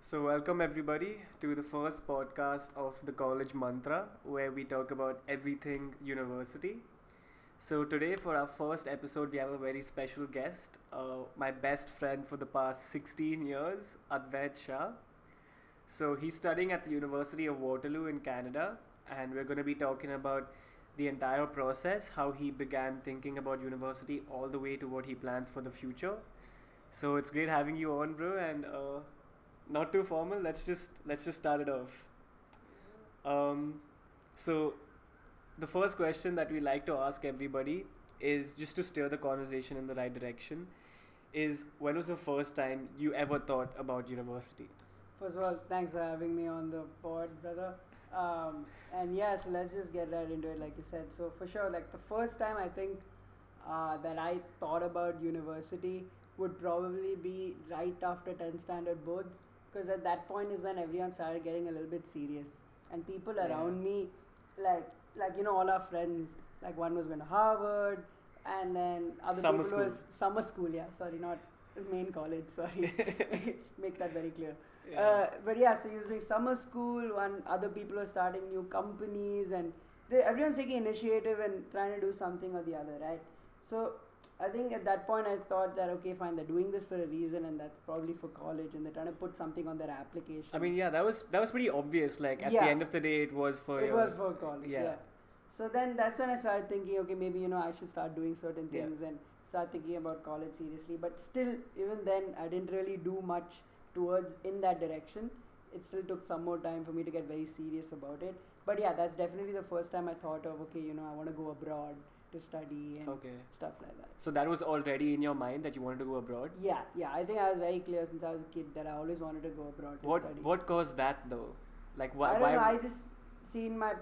So, welcome everybody to the first podcast of the College Mantra, where we talk about everything university. So, today for our first episode, we have a very special guest, my best friend for the past 16 years, Advait Shah. So, he's studying at the University of Waterloo in Canada, and we're going to be talking about the entire process, how he began thinking about university, all the way to what he plans for the future. So, it's great having you on, bro, and not too formal. Let's just start it off. Um, so the first question that we like to ask everybody is just to steer the conversation in the right direction. Is when was the first time you ever thought about university? First of all, thanks for having me on the pod, brother. And yeah, so let's just get right into it, like you said. So for sure, like the first time I think that I thought about university would probably be right after 10th standard boards, because at that point is when everyone started getting a little bit serious, and people around me, like all our friends, like one was going to Harvard, and then other Summer people school. was summer school. Yeah, sorry, not main college. Sorry, make that very clear. Yeah. But yeah, so he was doing summer school, and other people are starting new companies, and everyone's taking initiative and trying to do something or the other, right? So I think at that point I thought that okay, fine, they're doing this for a reason, and that's probably for college, and they're trying to put something on their application. I mean, yeah, that was pretty obvious. Like at the Yeah. end of the day, it was for It your, was for college, yeah. yeah. So then that's when I started thinking, okay, maybe I should start doing certain Yeah. things and start thinking about college seriously. But still, even then, I didn't really do much towards in that direction. It still took some more time for me to get very serious about it. But yeah, that's definitely the first time I thought of, okay, I want to go abroad to study and Okay. stuff like that. So that was already in your mind that you wanted to go abroad. Yeah, I think I was very clear since I was a kid that I always wanted to go abroad to What study. what caused that though? Like why? I don't why? know. I just seen I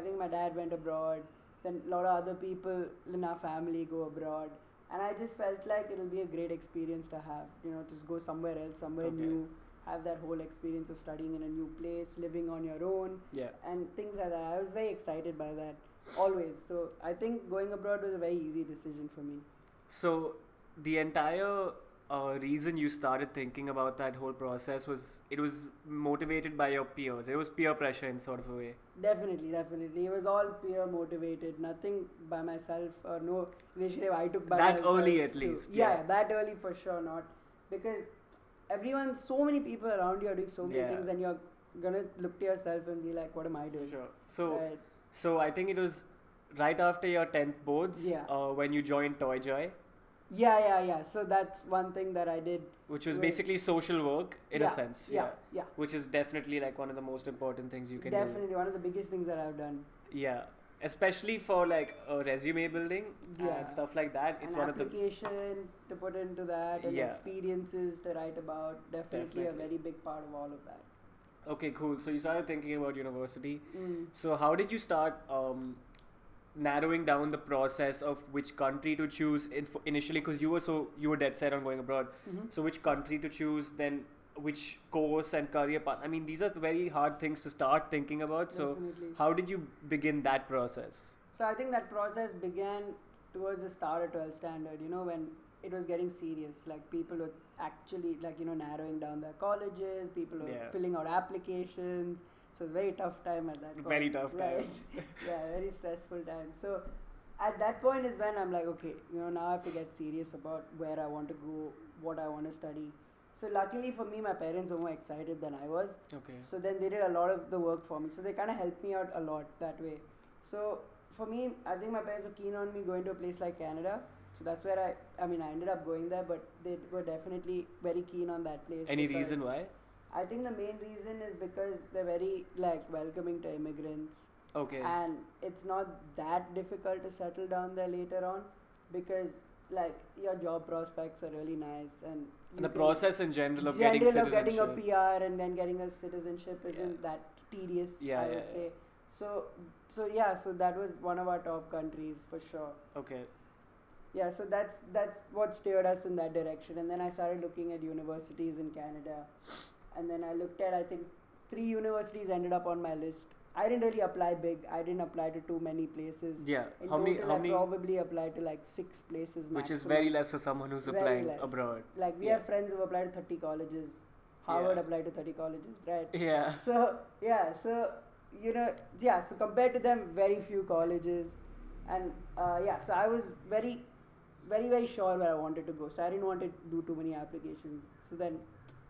think my dad went abroad. Then a lot of other people in our family go abroad, and I just felt like it'll be a great experience to have. Just go somewhere else, somewhere Okay. new, have that whole experience of studying in a new place, living on your own, Yeah. and things like that. I was very excited by that always. So I think going abroad was a very easy decision for me. So the entire reason you started thinking about that whole process was it was motivated by your peers. It was peer pressure in sort of a way. Definitely. It was all peer motivated, nothing by myself or no initiative I took by That myself. early at least, Yeah, yeah. that early for sure not. Because so many people around you are doing so many Yeah. things, and you're gonna look to yourself and be like, what am I doing? Sure. So Right. so I think it was right after your 10th boards Yeah. when you joined Toy Joy, Yeah. So that's one thing that I did. which was Well, basically social work in a yeah, sense. Yeah. Which is definitely like one of the most important things you can Definitely one of the biggest things that I've done. do. Yeah. Especially for like resume building Yeah. and stuff like that. It's An one of the application to put into that, and Yeah. experiences to write about. Definitely a Definitely. very big part of all of that. Okay, cool. So you started thinking about university. Mm. So how did you start narrowing down the process of which country to choose initially? Because you were dead set on going abroad. Mhm. So which country to choose, then which course and career path? I mean, these are very hard things to start thinking about. So Definitely. how did you begin that process? So I think that process began towards the start of 12th standard, when it was getting serious. Like people were actually narrowing down their colleges, people were Yeah. filling out applications. So it was a very tough time at that point. Very tough time. Right? Yeah, very stressful time. So at that point is when I'm like, okay, now I have to get serious about where I want to go, what I want to study. So luckily for me, my parents were more excited than I was. Okay. So then they did a lot of the work for me. So they kind of helped me out a lot that way. So for me, I think my parents were keen on me going to a place like Canada. So that's where I ended up going there, but they were definitely very keen on that place. Any because reason why? I think the main reason is because they're very welcoming to immigrants. Okay. And it's not that difficult to settle down there later on, because your job prospects are really nice, and And the process in general of getting getting citizenship. a PR and then getting a citizenship isn't Yeah. that tedious, Yeah, I yeah, would yeah. say. So that was one of our top countries for sure. Okay. Yeah, so that's what steered us in that direction. And then I started looking at universities in Canada, and then I looked at, I think 3 universities ended up on my list. I didn't really apply big. I didn't apply to too many places. Yeah. In How many? total, How I many? probably applied to 6 places maximum. Which is very less for someone who's Very applying less. abroad. We Yeah. have friends who've applied to 30 colleges, Harvard Yeah. applied to 30 colleges, right? Yeah. So so compared to them, very few colleges, and so I was very, very, very sure where I wanted to go. So I didn't want to do too many applications. So then,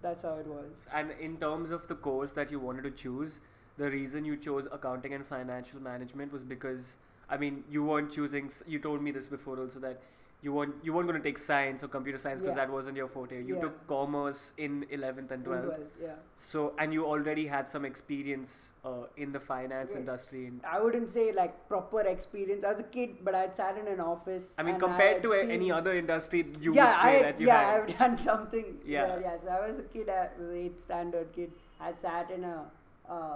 that's how it was. And in terms of the course that you wanted to choose, the reason you chose accounting and financial management was because, I mean, you weren't choosing. You told me this before also that you weren't going to take science or computer science because Yeah. that wasn't your forte. You Yeah. took commerce in 11th and 12th. Well, yeah. So, and you already had some experience in the finance Yeah. industry. I wouldn't say like proper experience. I was a kid, but I'd sat in an office. I mean, and compared had to seen- any other industry, you yeah, would say that you had. I've done something. Yeah. there, So I was a kid, I was an 8th standard kid. I'd sat in a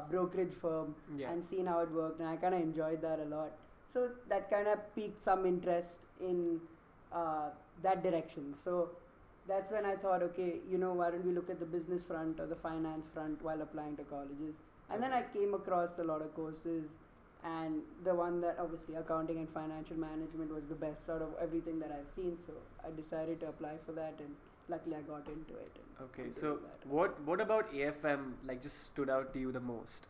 brokerage firm Yeah. and seen how it worked, and I kind of enjoyed that a lot. So that kind of piqued some interest in that direction. So that's when I thought, okay, why don't we look at the business front or the finance front while applying to colleges? And then I came across a lot of courses, and the one that obviously accounting and financial management was the best out of everything that I've seen. So I decided to apply for that, and luckily I got into it. And Okay, I'm so doing that. what about AFM like just stood out to you the most?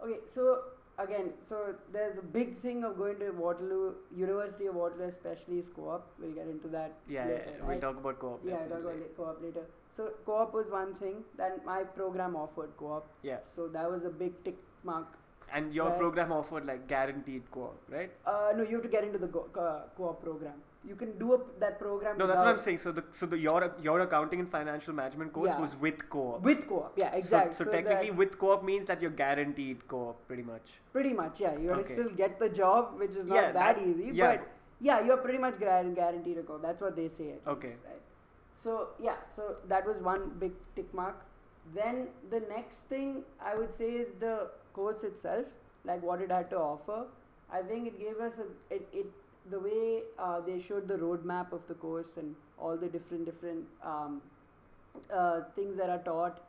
Okay, so again, so there's the big thing of going to Waterloo, University of Waterloo especially is co-op. We'll get into that Yeah, later. we'll right? talk about co-op. Yeah, I'll talk definitely. about co-op later. So co-op was one thing. Then my program offered co-op. Yeah, So that was a big tick mark. and your Right. program offered like guaranteed co-op, right? No, you have to get into the co-op program. You can do that program. No, that's what I'm without- saying. So your accounting and financial management course Yeah. was with co-op. With co-op, yeah, exactly. So technically, with co-op means that you're guaranteed co-op, pretty much. pretty much, yeah. You have to Okay. still get the job, which is not Yeah, that that- easy. yeah. But yeah, you're pretty much guaranteed a co-op. That's what they say. At Okay. least, right? So yeah, so that was one big tick mark. Then the next thing I would say is the course itself, like what it had to offer. I think it gave us the way they showed the roadmap of the course and all the different things that are taught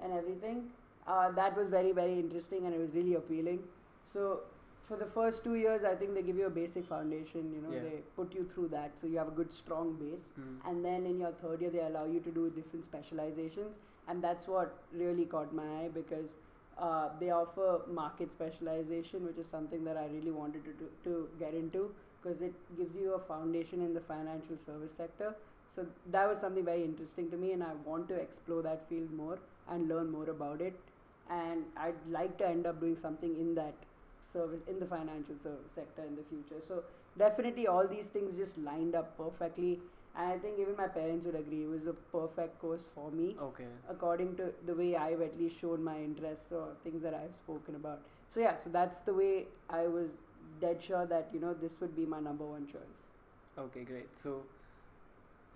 and everything. That was very, very interesting, and it was really appealing. So for the first 2 years, I think they give you a basic foundation. Yeah. They put you through that, so you have a good strong base. Mm. And then in your third year, they allow you to do different specializations, and that's what really caught my eye, because they offer market specialization, which is something that I really wanted to get into, because it gives you a foundation in the financial service sector. So that was something very interesting to me, and I want to explore that field more and learn more about it. And I'd like to end up doing something in that service, in the financial service sector in the future. So definitely all these things just lined up perfectly, and I think even my parents would agree it was a perfect course for me, Okay. according to the way I've at least shown my interests or things that I've spoken about. So yeah, so that's the way I was dead sure that this would be my number one choice. Okay, great. So,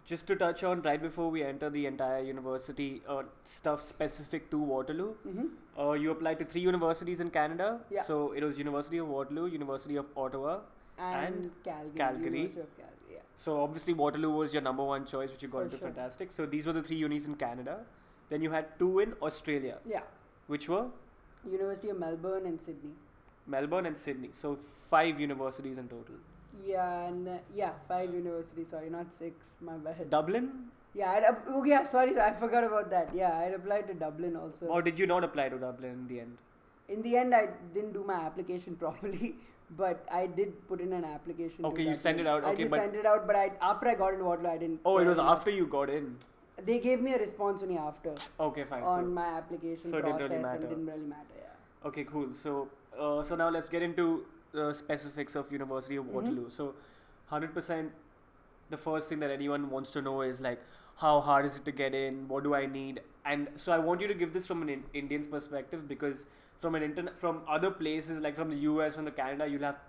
just to touch on right before we enter the entire university stuff specific to Waterloo, Mm-hmm. you applied to 3 universities in Canada. Yeah. So it was University of Waterloo, University of Ottawa. And Calgary. Calgary. University of Calgary, yeah. So obviously Waterloo was your number one choice, which you got For into. sure. Fantastic. So these were the 3 unis in Canada. Then you had 2 in Australia, Yeah. which were University of Melbourne and Sydney. Melbourne and Sydney. So 5 universities in total. Yeah, and 5 universities. Sorry, not 6. My bad. Dublin? Sorry, I forgot about that. Yeah, I applied to Dublin also. Or did you not apply to Dublin in the end? In the end, I didn't do my application properly, but I did put in an application. to Okay, you Dublin. sent it out, I okay, just but- sent it out, but after I got into Waterloo, I didn't. Oh, it care was enough. after you got in. They gave me a response only after Okay, fine. on my application so it didn't process, really and matter. it didn't really matter. Yeah. Okay, cool. So now let's get into the specifics of University of Waterloo. So 100%, the first thing that anyone wants to know is like, how hard is it to get in? What do I need? And so I want you to give this from an Indian's perspective, because from from other places, like from the US, from the Canada, you'll have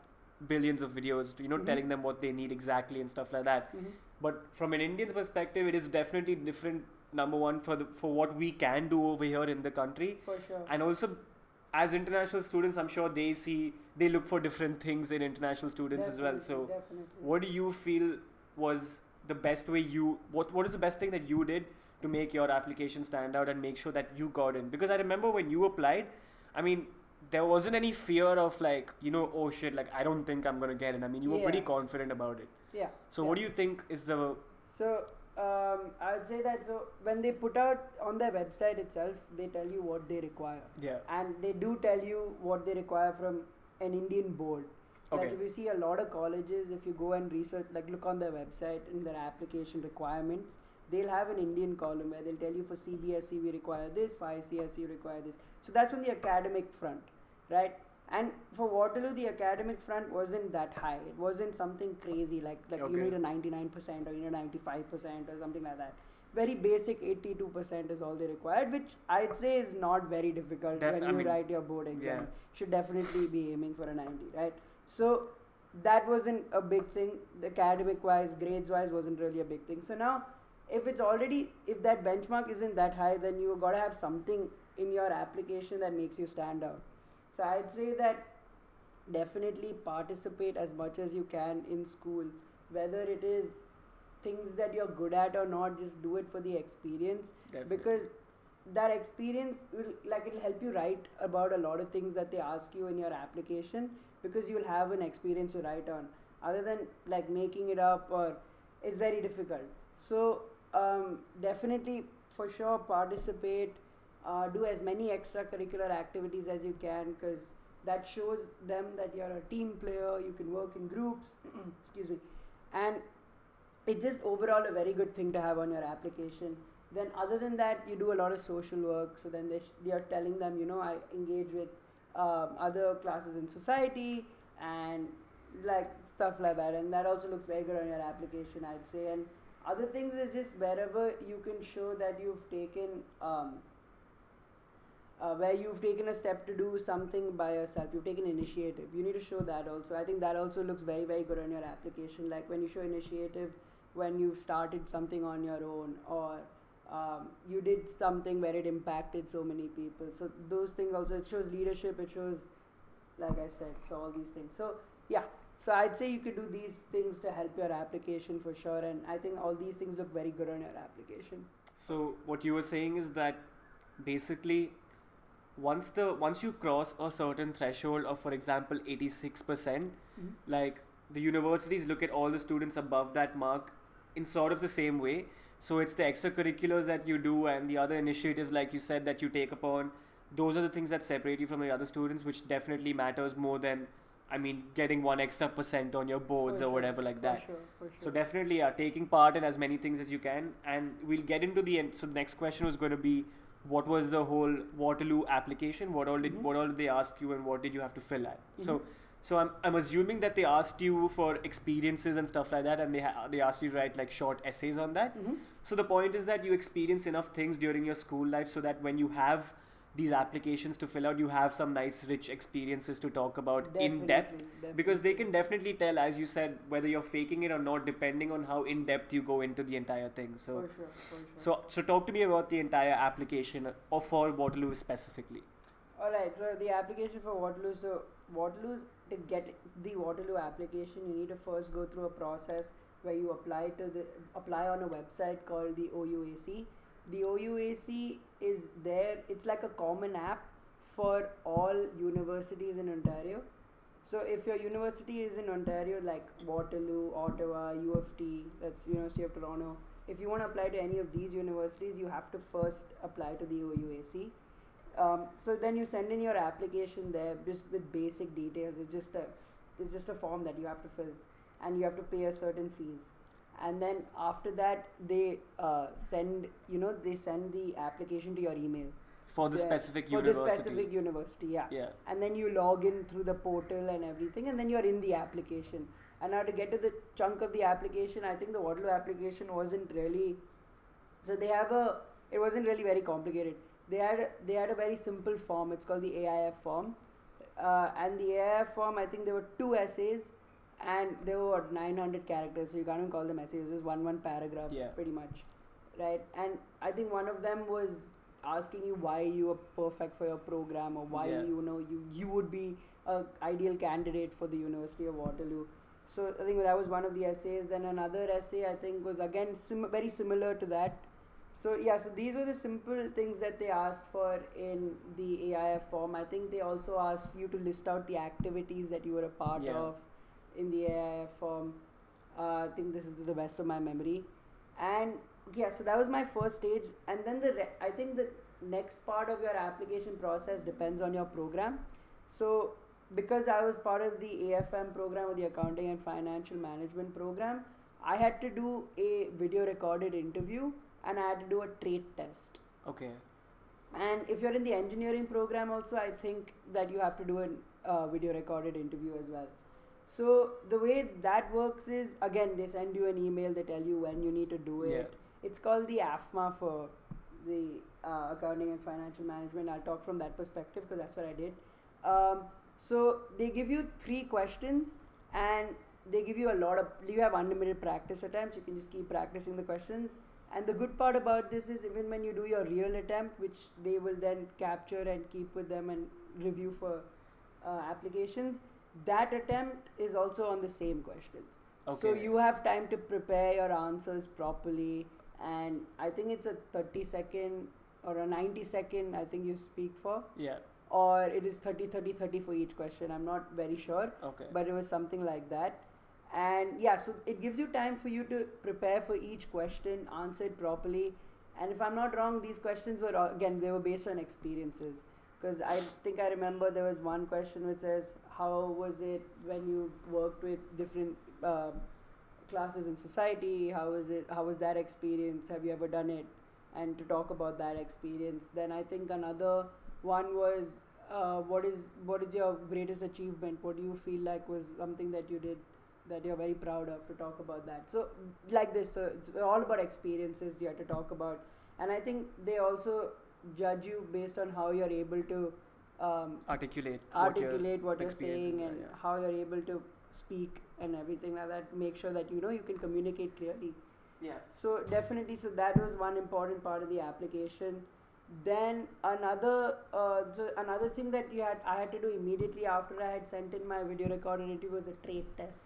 billions of videos, telling them what they need exactly and stuff like that. Mhm. But from an Indian's perspective, it is definitely different. Number one, for what we can do over here in the country, For sure. and also as international students, I'm sure they look for different things in international students as well. So Definitely. what do you feel was the best way what is the best thing that you did to make your application stand out and make sure that you got in? Because I remember when you applied, I mean, there wasn't any fear of like, oh shit, like I don't think I'm going to get in. I mean, you were pretty Yeah. confident about it. Yeah. So yeah. what do you think is the... So I would say that so when they put out on their website itself, they tell you what they require. Yeah. And they do tell you what they require from an Indian board. Like Okay. if you see a lot of colleges, if you go and research, like look on their website in their application requirements, they'll have an Indian column where they'll tell you for CBSE we require this, for ICSE we require this. So that's on the academic front, right? And for Waterloo, the academic front wasn't that high. It wasn't something crazy like Okay. you need a 99% or you need a 95% or something like that. Very basic 82% is all they required, which I'd say is not very difficult when I you mean, write your board exam. yeah. Should definitely be aiming for a 90, right? So that wasn't a big thing. The academic wise, grades wise, wasn't really a big thing. So now, if that benchmark isn't that high, then you got to have something in your application that makes you stand out. So I'd say that definitely participate as much as you can in school, whether it is things that you're good at or not. Just do it for the experience. Definitely. Because that experience it'll help you write about a lot of things that they ask you in your application, because you'll have an experience to write on, other than like making it up, or it's very difficult. So definitely for sure participate, do as many extracurricular activities as you can, because that shows them that you're a team player, you can work in groups excuse me, and it's just overall a very good thing to have on your application. Then other than that, you do a lot of social work, so then they are telling them, I engage with other classes in society and like stuff like that, and that also looks very good on your application, I'd say. And other things is just wherever you can show that you've taken where you've taken a step to do something by yourself, you've taken initiative, you need to show that also. I think that also looks very, very good on your application, like when you show initiative when you've started something on your own, or you did something where it impacted so many people. So those things also, it shows leadership, it shows, like I said, so all these things. So yeah, so I'd say you could do these things to help your application for sure, and I think all these things look very good on your application. So what you were saying is that basically once you cross a certain threshold of, for example, 86%, like the universities look at all the students above that mark in sort of the same way. So it's the extracurriculars that you do and the other initiatives, like you said, that you take upon. Those are the things that separate you from the other students, which definitely matters more than, getting 1 extra % on your boards For or sure, whatever like that. For sure. So definitely, taking part in as many things as you can, and we'll get into the end. So the next question was going to be, what was the whole Waterloo application? What all did they ask you, and what did you have to fill at? So I'm assuming that they asked you for experiences and stuff like that, and they asked you to write like short essays on that. So the point is that you experience enough things during your school life so that when you have these applications to fill out, you have some nice rich experiences to talk about in depth, because they can definitely tell, as you said, whether you're faking it or not, depending on how in depth you go into the entire thing. So For sure. so talk to me about the entire application, or for Waterloo specifically. Alright, so the application for Waterloo. So Waterloo, to get the Waterloo application, you need to first go through a process where you apply on a website called the OUAC. The OUAC is there. It's like a common app for all universities in Ontario. So if your university is in Ontario, like Waterloo, Ottawa, U of T, that's University of Toronto, if you want to apply to any of these universities, you have to first apply to the OUAC. So then you send in your application there, just with basic details. It's just a form that you have to fill, and you have to pay a certain fees. And then after that, they send the application to your email For the specific for university. the specific university, yeah. Yeah. And then you log in through the portal and everything, and then you're in the application. And now to get to the chunk of the application, I think the Waterloo application wasn't really. So it wasn't really very complicated. They had a very simple form. It's called the AIF form, and the AIF form, I think there were 2 essays, and they were 900 characters, so you can't even call them essays. It's just one paragraph, pretty much, right? And I think one of them was asking you why you were perfect for your program, or why you would be a ideal candidate for the University of Waterloo. So I think that was one of the essays. Then another essay, I think, was again very similar to that. So these were the simple things that they asked for in the AIF form. I think they also asked you to list out the activities that you were a part of in the AIF form. I think this is to the best of my memory. And yeah, so that was my first stage. And then I think the next part of your application process depends on your program. So because I was part of the AFM program, or the Accounting and Financial Management program, I had to do a video recorded interview and I had to do a trait test. Okay. And if you're in the engineering program also, I think that you have to do a video recorded interview as well. So the way that works is, again, they send you an email, they tell you when you need to do it. Yeah. It's called the AFMA for the Accounting and Financial Management. I'll talk from that perspective because that's what I did. So they give you 3 questions and they give you you have unlimited practice attempts. You can just keep practicing the questions. And the good part about this is, even when you do your real attempt, which they will then capture and keep with them and review for applications, that attempt is also on the same questions. Okay. So you have time to prepare your answers properly, and I think it's a 30-second or a 90-second, I think you speak for. Yeah. Or it is 30 for each question. I'm not very sure. Okay. But it was something like that. And yeah, so it gives you time for you to prepare for each question, answer it properly. And if I'm not wrong, these questions were, again, they were based on experiences. Because I think I remember there was one question which says, how was it when you worked with different classes in society? How was that experience? Have you ever done it? And to talk about that experience. Then I think another one was, what is your greatest achievement? What do you feel like was something that you did that you're very proud of, to talk about that? So like this, so it's all about experiences you have to talk about. And I think they also judge you based on how you're able to articulate what you're saying, and how you're able to speak and everything like that, to make sure that you can communicate clearly. Yeah. So definitely, so that was one important part of the application. Then another thing that I had to do immediately after I had sent in my video recorded interview was a trait test,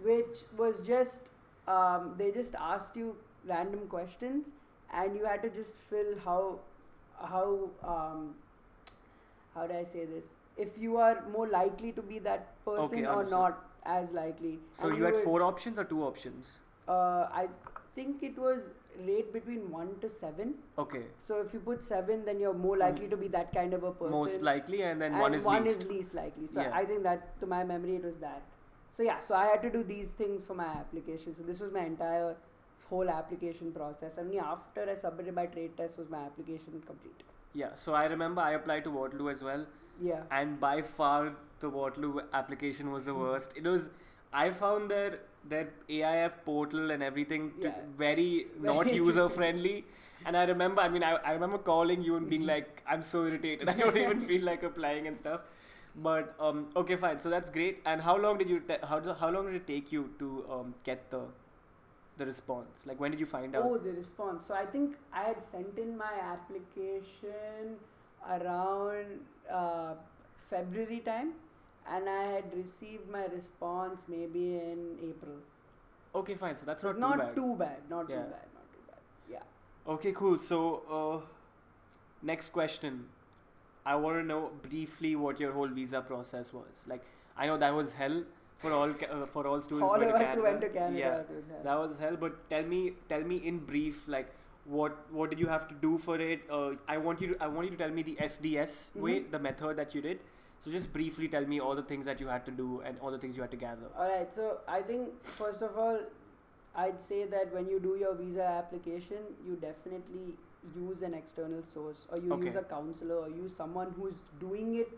which was just they just asked you random questions and you had to just fill how do I say this, if you are more likely to be that person or not as likely. So and you had 4 options or 2 options? I think it was rate between 1 to 7. Okay. So if you put 7, then you're more likely to be that kind of a person. Most likely, and then 1 is one least. is least likely. So Yeah. I think that, to my memory, it was that. So yeah, so I had to do these things for my application. So this was my entire whole application process. Only after I submitted my trade test was my application complete. Yeah. So I remember I applied to Waterloo as well. Yeah. And by far the Waterloo application was the worst. It was. I found their AIF portal and everything very not user friendly. And I remember, I remember calling you and being like, I'm so irritated. I don't even feel like applying and stuff. But okay, fine. So that's great. And how long did how long did it take you to get the response? Like, when did you find out? Oh, the response. So I think I had sent in my application around February time. And I had received my response maybe in April. Okay, fine. So that's not too bad. Not too bad. Yeah. Okay, cool. So next question. I want to know briefly what your whole visa process was. Like, I know that was hell for all students. All of us who went to Canada. Yeah, it was hell. that was hell. But tell me in brief, like, what did you have to do for it? I want you to tell me the SDS way, the method that you did. So just briefly tell me all the things that you had to do and all the things you had to gather. Alright, so I think first of all, I'd say that when you do your visa application, you definitely use an external source, or you use a counselor, or use someone who's doing it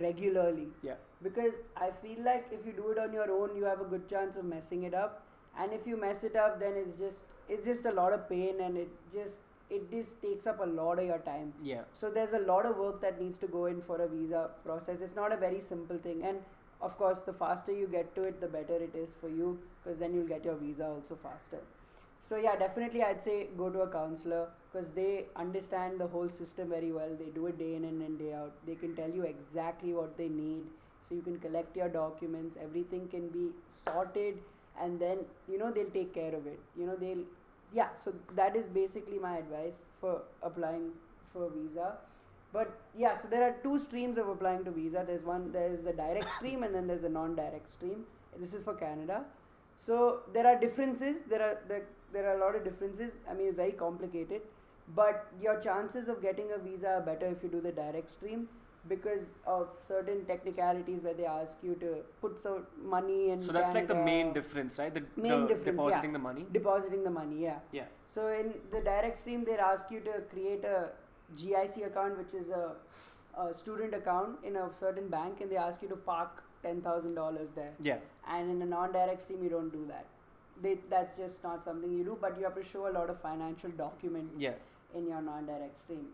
regularly. Yeah. Because I feel like if you do it on your own, you have a good chance of messing it up. And if you mess it up, then it's just a lot of pain, and it just takes up a lot of your time. Yeah. So there's a lot of work that needs to go in for a visa process. It's not a very simple thing. And of course, the faster you get to it, the better it is for you, because then you'll get your visa also faster. So yeah, definitely I'd say go to a counselor, because they understand the whole system very well. They do it day in and day out. They can tell you exactly what they need. So you can collect your documents. Everything can be sorted, and then, they'll take care of it. So that is basically my advice for applying for visa. But yeah, so there are 2 streams of applying to visa. There's the direct stream, and then there's a non-direct stream. This is for Canada. So there are differences. there are a lot of differences. I mean, it's very complicated, but your chances of getting a visa are better if you do the direct stream because of certain technicalities where they ask you to put some money in. So that's like the Canada. main difference, right? The Main difference, depositing yeah. the money. Depositing the money, yeah. Yeah. So in the direct stream, they ask you to create a GIC account, which is a student account in a certain bank, and they ask you to park $10,000 there. Yeah. And in a non-direct stream, you don't do that. That's just not something you do, but you have to show a lot of financial documents Yeah. in your non-direct stream.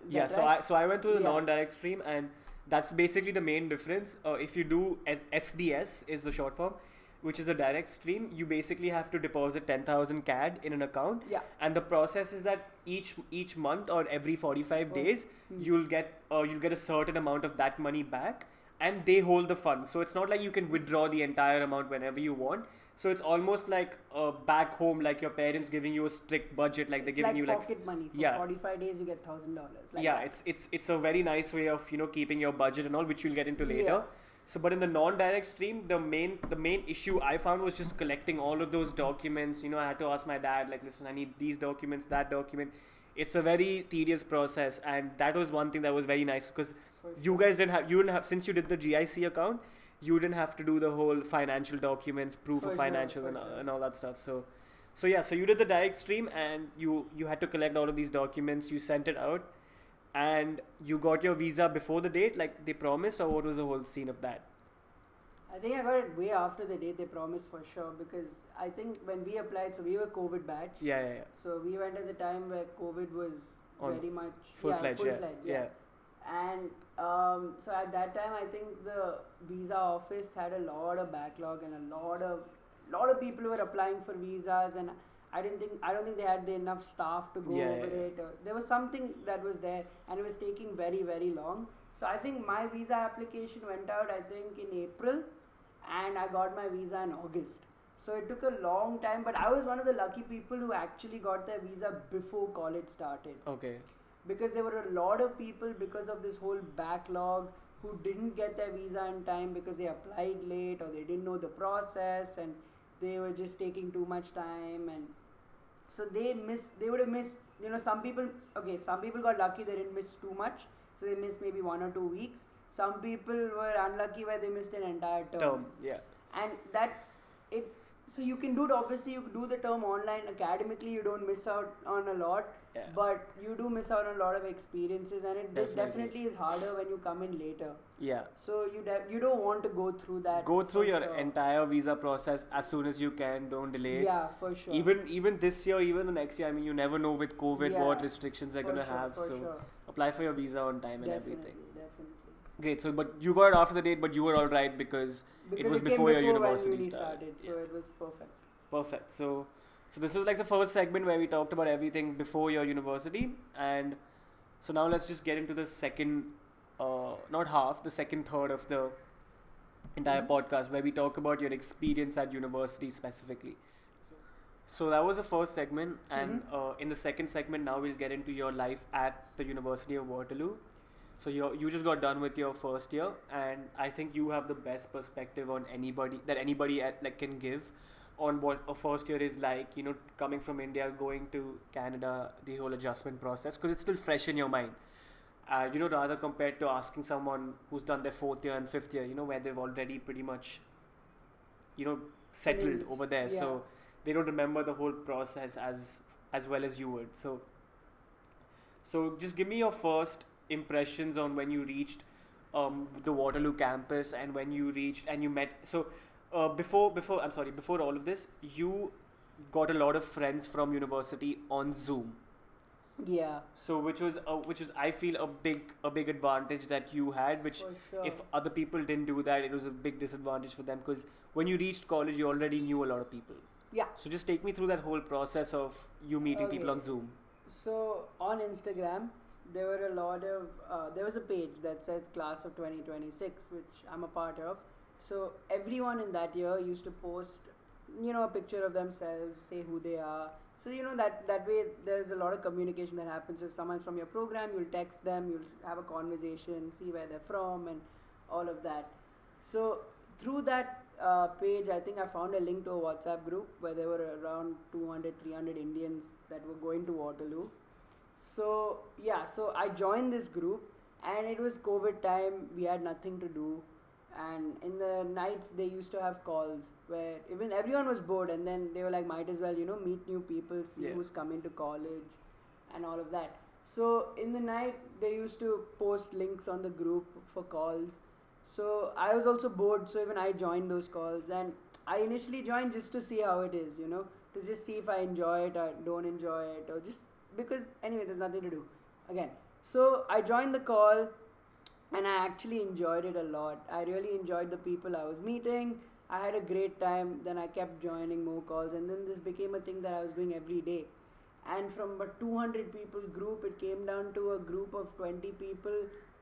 Yeah, so I went to the non-direct stream, and that's basically the main difference. If you do SDS is the short form, which is a direct stream, you basically have to deposit 10,000 CAD in an account. Yeah. And the process is that each month or every 45 days, you'll get a certain amount of that money back, and they hold the funds. So it's not like you can withdraw the entire amount whenever you want. So it's almost like back home, like your parents giving you a strict budget, like they're giving you pocket money. For 45 days, you get $1,000. It's a very nice way of keeping your budget and all, which we'll get into later. So, but in the non-direct stream, the main issue I found was just collecting all of those documents. I had to ask my dad, like, listen, I need these documents, that document. It's a very tedious process, and that was one thing that was very nice because you guys didn't have since you did the GIC account, you didn't have to do the whole financial documents, proof of financial and all that stuff. So you did the direct stream, and you had to collect all of these documents. You sent it out, and you got your visa before the date, like they promised, or what was the whole scene of that? I think I got it way after the date they promised for sure, because I think when we applied, so we were COVID batch. Yeah. So we went at the time where COVID was very much full-fledged. Yeah. And so at that time, I think the visa office had a lot of backlog, and a lot of people were applying for visas, and I don't think they had enough staff to go over it. Or there was something that was there, and it was taking very, very long. So I think my visa application went out, I think, in April, and I got my visa in August. So it took a long time, but I was one of the lucky people who actually got their visa before college started. Okay. Because there were a lot of people, because of this whole backlog, who didn't get their visa in time because they applied late or they didn't know the process, and they were just taking too much time, and so they would have missed, some people got lucky, they didn't miss too much, so they missed maybe 1 or 2 weeks. Some people were unlucky where they missed an entire term. And so you can do it, obviously you do the term online academically, you don't miss out on a lot, but you do miss out on a lot of experiences, and it definitely is harder when you come in later. Yeah. So you don't want to go through that. Go through your entire visa process as soon as you can, don't delay. Yeah, for sure. Even this year, even the next year, I mean, you never know with COVID what restrictions they're going to have, so apply for your visa on time and everything. Definitely. Great. So, but you got it after the date, but you were all right because it was before your university started. So it was perfect. Perfect. So this was like the first segment where we talked about everything before your university, and so now let's just get into the second, the second third of the entire podcast, where we talk about your experience at university specifically. So that was the first segment, and in the second segment, now we'll get into your life at the University of Waterloo. So you just got done with your first year, and I think you have the best perspective on anybody can give on what a first year is like, coming from India, going to Canada, the whole adjustment process, because it's still fresh in your mind. Rather compared to asking someone who's done their fourth year and fifth year, where they've already pretty much, settled over there. Yeah. So they don't remember the whole process as well as you would. So just give me your first impressions on when you reached the Waterloo campus, and when you reached and you met. So before all of this, you got a lot of friends from university on Zoom. Yeah. So which was I feel a big advantage that you had, which if other people didn't do that, it was a big disadvantage for them, because when you reached college, you already knew a lot of people. Yeah. So just take me through that whole process of you meeting people on Zoom. So on Instagram, there were a lot of there was a page that says Class of 2026, which I'm a part of. So everyone in that year used to post, a picture of themselves, say who they are. So that way there's a lot of communication that happens. If someone's from your program, you'll text them, you'll have a conversation, see where they're from, and all of that. So through that page, I think I found a link to a WhatsApp group where there were around 200, 300 Indians that were going to Waterloo. So yeah, so I joined this group, and it was COVID time. We had nothing to do, and in the nights they used to have calls where even everyone was bored, and then they were like, might as well meet new people, see who's coming to college, and all of that. So in the night they used to post links on the group for calls. So I was also bored, so even I joined those calls, and I initially joined just to see how it is, to just see if I enjoy it or don't enjoy it, or just because anyway there's nothing to do again. So I joined the call, and I actually enjoyed it a lot. I really enjoyed the people I was meeting. I had a great time. Then I kept joining more calls, and then this became a thing that I was doing every day. And from a 200 people group, it came down to a group of 20 people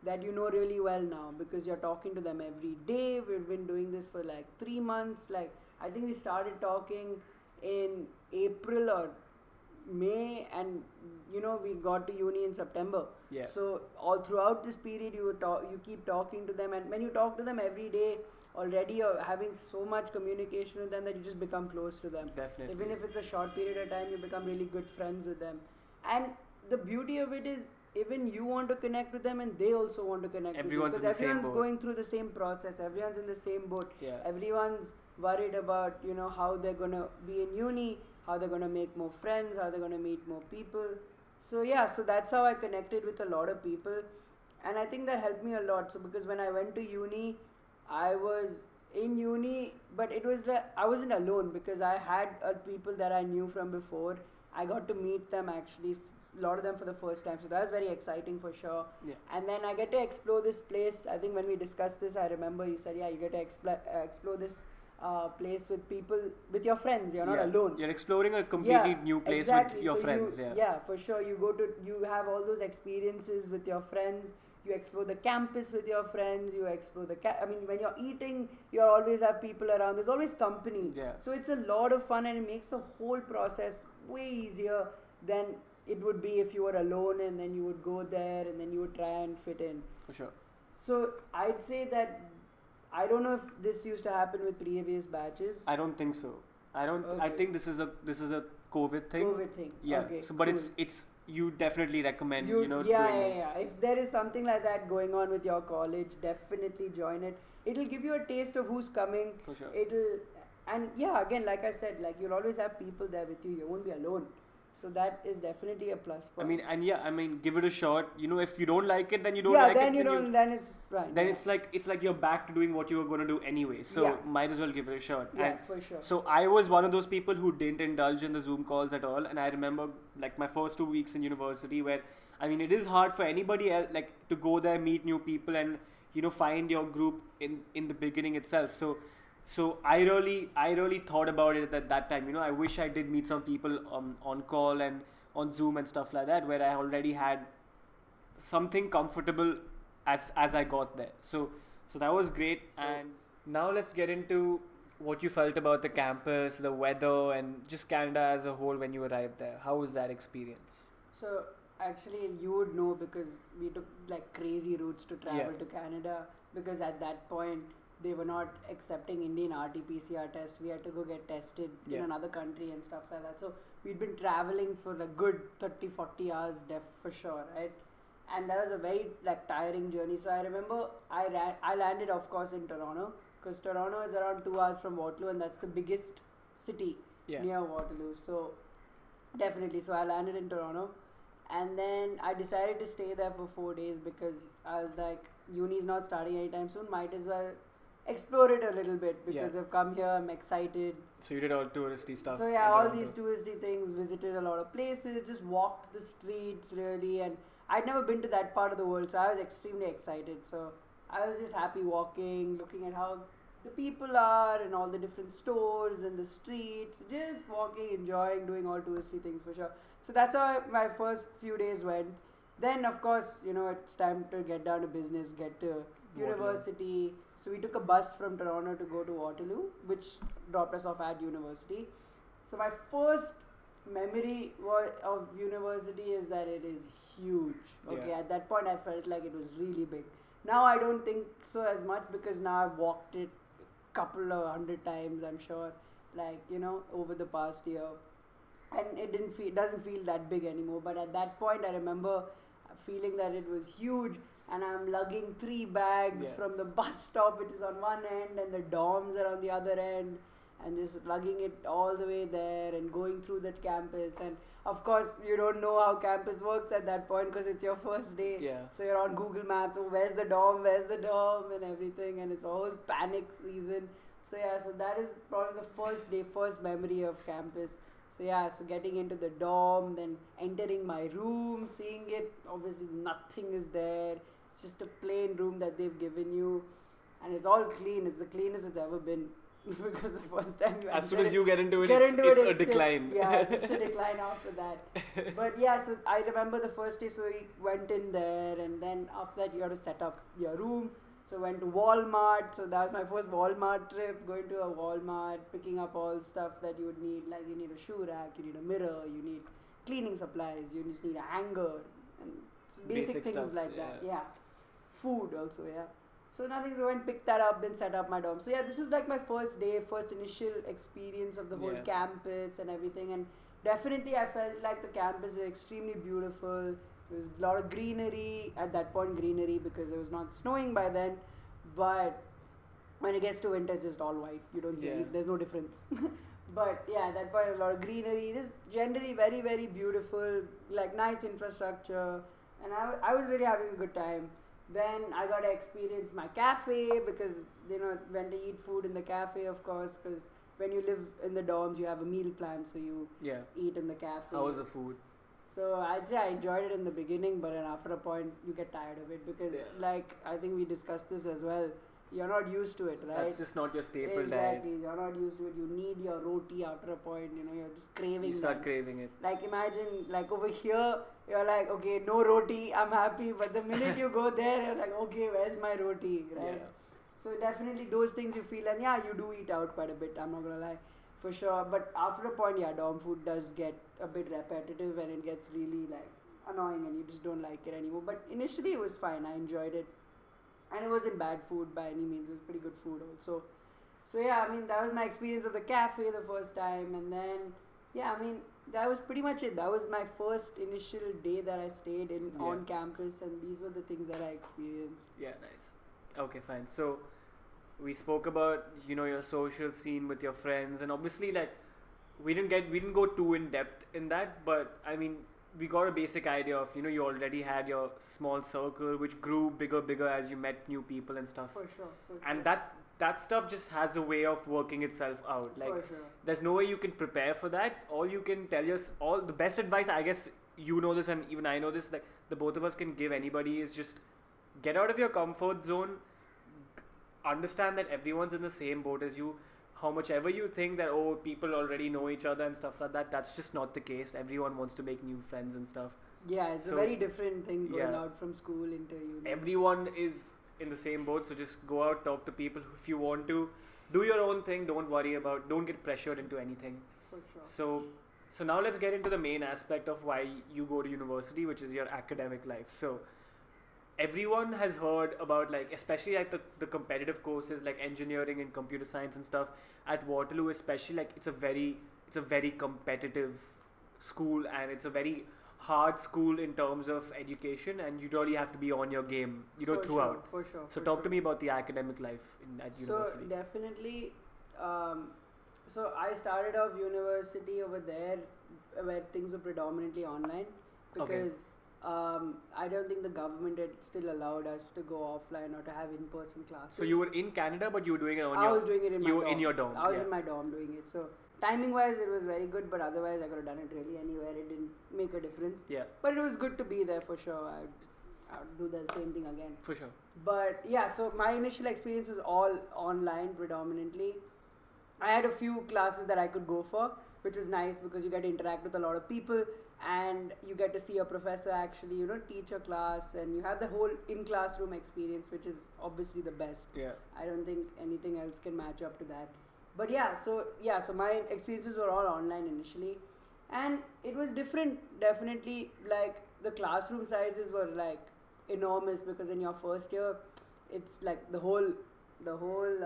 that you know really well now, because you're talking to them every day. We've been doing this for like 3 months. Like, I think we started talking in April or May, and we got to uni in September. Yeah. So all throughout this period, you keep talking to them, and when you talk to them every day, already you're having so much communication with them that you just become close to them. Definitely. Even if it's a short period of time, you become really good friends with them. And the beauty of it is, even you want to connect with them, and they also want to connect Everyone's with you, because in the same everyone's boat. going through the same process. Everyone's in the same boat. Yeah. Everyone's worried about how they're gonna be in uni, how they're gonna make more friends, how they're gonna meet more people. So yeah, so that's how I connected with a lot of people, and I think that helped me a lot. So because when I went to uni, I was in uni, but it was like I wasn't alone, because I had people that I knew from before. I got to meet them actually, a lot of them for the first time, so that was very exciting for sure. Yeah. And then I get to explore this place. I think when we discussed this, I remember you said, yeah, you get to explore this place with people, with your friends. You're not alone. You're exploring a completely new place with your so friends. Yeah, for sure. You have all those experiences with your friends. You explore the campus with your friends. You explore when you're eating, you always have people around. There's always company. Yeah. So it's a lot of fun, and it makes the whole process way easier than it would be if you were alone, and then you would go there and then you would try and fit in. For sure. So I'd say that I don't know if this used to happen with previous batches. I don't think so. I Okay. think this is a COVID thing. COVID thing. Yeah. Okay, So, but cool. it's you definitely recommend Yeah, doing this. yeah. If there is something like that going on with your college, definitely join it. It'll give you a taste of who's coming. For sure. And yeah, again, like I said, like you'll always have people there with you. You won't be alone. So that is definitely a plus point. Give it a shot. If you don't like it, then you don't yeah, like then it. you don't. Then it's fine. Then yeah. it's like you're back to doing what you were going to do anyway. So Yeah. might as well give it a shot. Yeah, And for sure. so I was one of those people who didn't indulge in the Zoom calls at all. And I remember like my first 2 weeks in university where, it is hard for anybody else like to go there, meet new people, and find your group in the beginning itself. So I really thought about it at that time. I wish I did meet some people on call and on Zoom and stuff like that, where I already had something comfortable as I got there. So that was great. And now let's get into what you felt about the campus, the weather, and just Canada as a whole when you arrived there. How was that experience? So actually, you would know, because we took like crazy routes to travel to Canada, because at that point they were not accepting Indian RT-PCR tests. We had to go get tested in another country and stuff like that. So we'd been traveling for a good 30-40 hours for sure, right? And that was a very like tiring journey. So I remember I landed, of course, in Toronto, because Toronto is around 2 hours from Waterloo, and that's the biggest city near Waterloo. So definitely, so I landed in Toronto, and then I decided to stay there for 4 days, because I was like, uni's not starting anytime soon, might as well explore it a little bit, because I've come here, I'm excited. So you did all touristy stuff. So yeah, all these touristy things, visited a lot of places, just walked the streets really, and I'd never been to that part of the world, so I was extremely excited. So I was just happy walking, looking at how the people are and all the different stores and the streets, just walking, enjoying, doing all touristy things for sure. So that's how my first few days went. Then of course, it's time to get down to business, get to university. So we took a bus from Toronto to go to Waterloo, which dropped us off at university. So my first memory of university is that it is huge. Okay, at that point I felt like it was really big. Now I don't think so as much, because now I've walked it couple of 100 times, I'm sure, like, over the past year. And doesn't feel that big anymore. But at that point, I remember feeling that it was huge, and I'm lugging 3 bags from the bus stop, which is on one end, and the dorms are on the other end, and just lugging it all the way there and going through that campus. And of course, you don't know how campus works at that point because it's your first day. Yeah. So you're on Google Maps. Oh, where's the dorm? Where's the dorm? And everything. And it's all panic season. So yeah, so that is probably the first day, first memory of campus. So yeah, so getting into the dorm, then entering my room, seeing it. Obviously, nothing is there. It's just a plain room that they've given you, and it's all clean. It's the cleanest it's ever been. Because the first time you as soon as you get into it, it's a decline. It's just a decline after that. But yeah, so I remember the first day, so we went in there, and then after that you have to set up your room. So went to Walmart. So that was my first Walmart trip, going to a Walmart, picking up all stuff that you would need. Like you need a shoe rack, you need a mirror, you need cleaning supplies, you just need a hanger, and basic things stuff, like that. Yeah. Food also, yeah. So nothing, so I went, picked that up, then set up my dorm. So yeah, this is like my first day, first initial experience of the whole campus and everything. And definitely I felt like the campus was extremely beautiful. There was a lot of greenery, at that point greenery because it was not snowing by then. But when it gets to winter, it's just all white. You don't see any, there's no difference. But yeah, at that point a lot of greenery. Just generally very, very beautiful, like nice infrastructure. And I was really having a good time. Then I got to experience my cafe because, went to eat food in the cafe, of course, because when you live in the dorms, you have a meal plan, so you eat in the cafe. How was the food? So I'd say I enjoyed it in the beginning, but then after a point, you get tired of it because, like, I think we discussed this as well. You're not used to it, right? That's just not your staple diet. Exactly. You're not used to it. You need your roti after a point. You're just craving. You start craving it. Like imagine, like over here, you're like, okay, no roti, I'm happy. But the minute you go there, you're like, okay, where's my roti, right? Yeah. So definitely those things you feel, and yeah, you do eat out quite a bit. I'm not gonna lie, for sure. But after a point, dorm food does get a bit repetitive, and it gets really like annoying, and you just don't like it anymore. But initially, it was fine. I enjoyed it. And it wasn't bad food by any means. It was pretty good food also. So yeah, I mean, that was my experience of the cafe the first time. And then, yeah, I mean, that was pretty much it. That was my first initial day that I stayed in on campus. And these were the things that I experienced. Yeah, nice. Okay, fine. So we spoke about, your social scene with your friends. And obviously, like, we didn't go too in depth in that. But, I mean, we got a basic idea of, you already had your small circle which grew bigger as you met new people and stuff. For sure. And that stuff just has a way of working itself out. Like, for sure. There's no way you can prepare for that. All you can tell all the best advice, I guess you know this and even I know this, like the both of us can give anybody is just get out of your comfort zone, understand that everyone's in the same boat as you. How much ever you think that, people already know each other and stuff like that, that's just not the case. Everyone wants to make new friends and stuff. Yeah, it's a very different thing going out from school into uni. Everyone is in the same boat, so just go out, talk to people if you want to. Do your own thing, don't get pressured into anything. For sure. So now let's get into the main aspect of why you go to university, which is your academic life. So everyone has heard about, like, especially like the competitive courses like engineering and computer science and stuff at Waterloo, especially, like it's a very competitive school, and it's a very hard school in terms of education, and you really have to be on your game, throughout. For sure. So talk to me about the academic life at university. So definitely, so I started off university over there where things were predominantly online because I don't think the government had still allowed us to go offline or to have in-person classes. So you were in Canada, but you were doing it on I was doing it in my dorm. in your dorm. I was in my dorm doing it. So timing-wise, it was very good, but otherwise I could have done it really anywhere. It didn't make a difference. Yeah. But it was good to be there for sure. I'd do the same thing again. For sure. But yeah, so my initial experience was all online predominantly. I had a few classes that I could go for, which was nice because you get to interact with a lot of people and you get to see a professor actually, teach a class, and you have the whole in-classroom experience, which is obviously the best. Yeah. I don't think anything else can match up to that. But so my experiences were all online initially, and it was different, definitely. Like the classroom sizes were like enormous because in your first year, it's like the whole the whole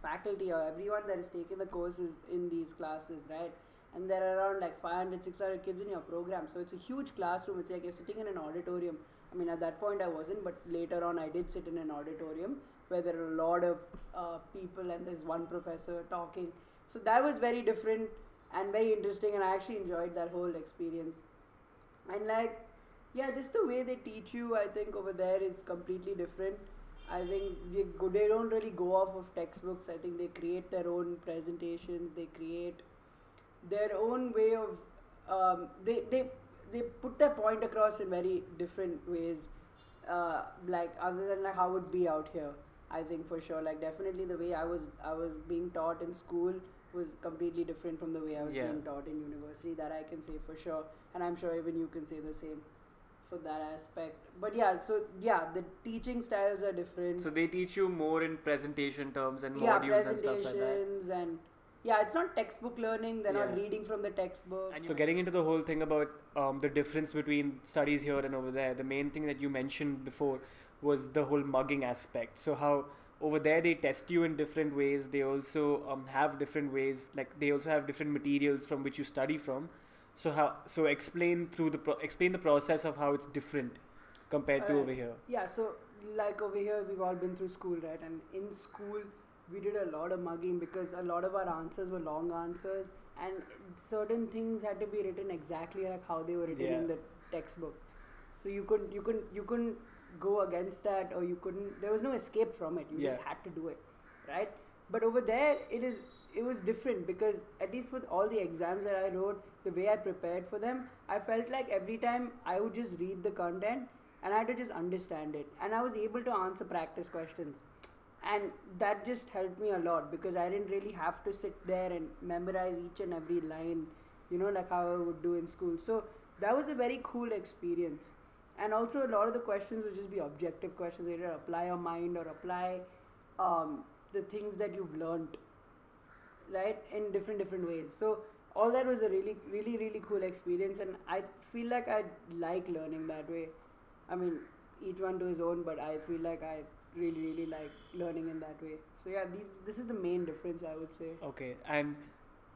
faculty or everyone that is taking the courses in these classes, right? And there are around like 500, 600 kids in your program. So it's a huge classroom. It's like you're sitting in an auditorium. I mean, at that point I wasn't, but later on I did sit in an auditorium where there are a lot of people and there's one professor talking. So that was very different and very interesting, and I actually enjoyed that whole experience. And like, yeah, just the way they teach you, I think over there is completely different. I think they don't really go off of textbooks. I think they create their own presentations. They create their own way of they put their point across in very different ways. Like other than like how it would be out here. I think for sure, like definitely the way I was being taught in school was completely different from the way I was being taught in university. That I can say for sure, and I'm sure even you can say the same for that aspect. But yeah, so yeah, the teaching styles are different. So they teach you more in presentation terms and Yeah, modules and stuff like that. presentations and yeah, it's not textbook learning. They're not Yeah. reading from the textbook. And so getting into the whole thing about the difference between studies here and over there, the main thing that you mentioned before was the whole mugging aspect. So how over there they test you in different ways. They also have different ways, like they also have different materials from which you study from. So explain explain the process of how it's different compared to over here. Yeah, so like over here, we've all been through school, right? And in school, we did a lot of mugging because a lot of our answers were long answers, and certain things had to be written exactly like how they were written in the textbook. So you couldn't go against that, or you couldn't. There was no escape from it. You just had to do it, right? But over there, it was different because at least with all the exams that I wrote, the way I prepared for them, I felt like every time I would just read the content and I had to just understand it, and I was able to answer practice questions, and that just helped me a lot because I didn't really have to sit there and memorize each and every line, like how I would do in school. So that was a very cool experience. And also a lot of the questions would just be objective questions, either apply your mind or apply the things that you've learned, right, in different ways. So all that was a really cool experience, and I feel like I like learning that way. I mean, each one to his own, but I feel like I really like learning in that way. So yeah, this is the main difference, I would say. Okay, and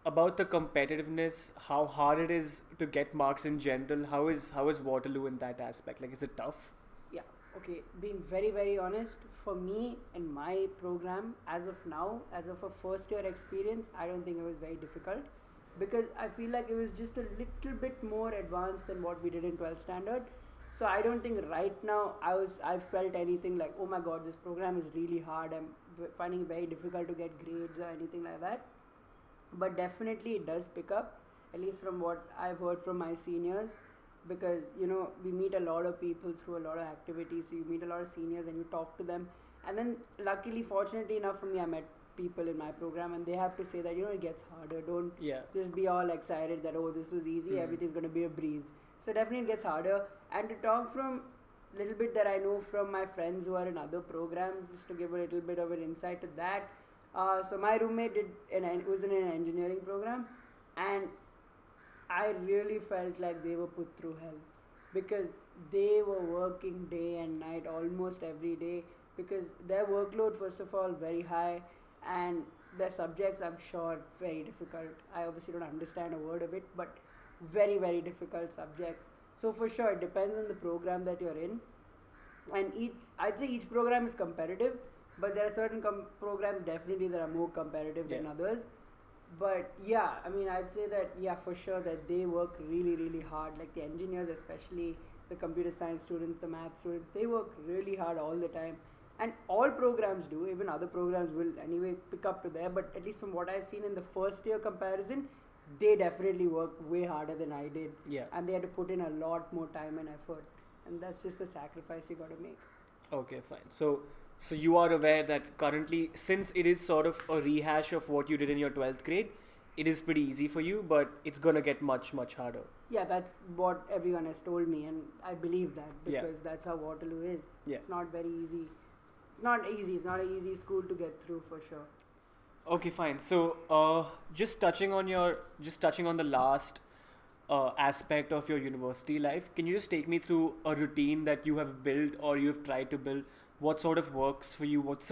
about the competitiveness, how hard it is to get marks in general. How is Waterloo in that aspect? Like, is it tough? Yeah. Okay. Being very honest, for me in my program, as of now, as of a first year experience, I don't think it was very difficult because I feel like it was just a little bit more advanced than what we did in 12th standard. So I don't think right now I felt anything like, oh my god, this program is really hard. I'm finding it very difficult to get grades or anything like that. But definitely it does pick up, at least from what I've heard from my seniors, because we meet a lot of people through a lot of activities. So you meet a lot of seniors and you talk to them, and then luckily, fortunately enough for me, I met people in my program and they have to say that it gets harder. Don't just be all excited that this was easy, everything's going to be a breeze. So definitely it gets harder. And to talk from a little bit that I know from my friends who are in other programs, just to give a little bit of an insight to that. So my roommate was in an engineering program, and I really felt like they were put through hell because they were working day and night almost every day because their workload, first of all, very high, and their subjects, I'm sure, very difficult. I obviously don't understand a word of it, but very difficult subjects. So for sure, it depends on the program that you're in, and I'd say each program is competitive. But there are certain programs definitely that are more competitive than others. But yeah, I mean, I'd say that, for sure, that they work really hard. Like the engineers, especially the computer science students, the math students, they work really hard all the time. And all programs do, even other programs will anyway pick up to there. But at least from what I've seen in the first year comparison, they definitely work way harder than I did. Yeah. And they had to put in a lot more time and effort. And that's just the sacrifice you got to make. Okay, fine. So you are aware that currently, since it is sort of a rehash of what you did in your 12th grade, it is pretty easy for you, but it's going to get much harder. Yeah, that's what everyone has told me, and I believe that because that's how Waterloo is. Yeah. It's not very easy. It's not easy. It's not an easy school to get through for sure. Okay, fine. So just touching on the last aspect of your university life, can you just take me through a routine that you have built or you've tried to build? What sort of works for you? What's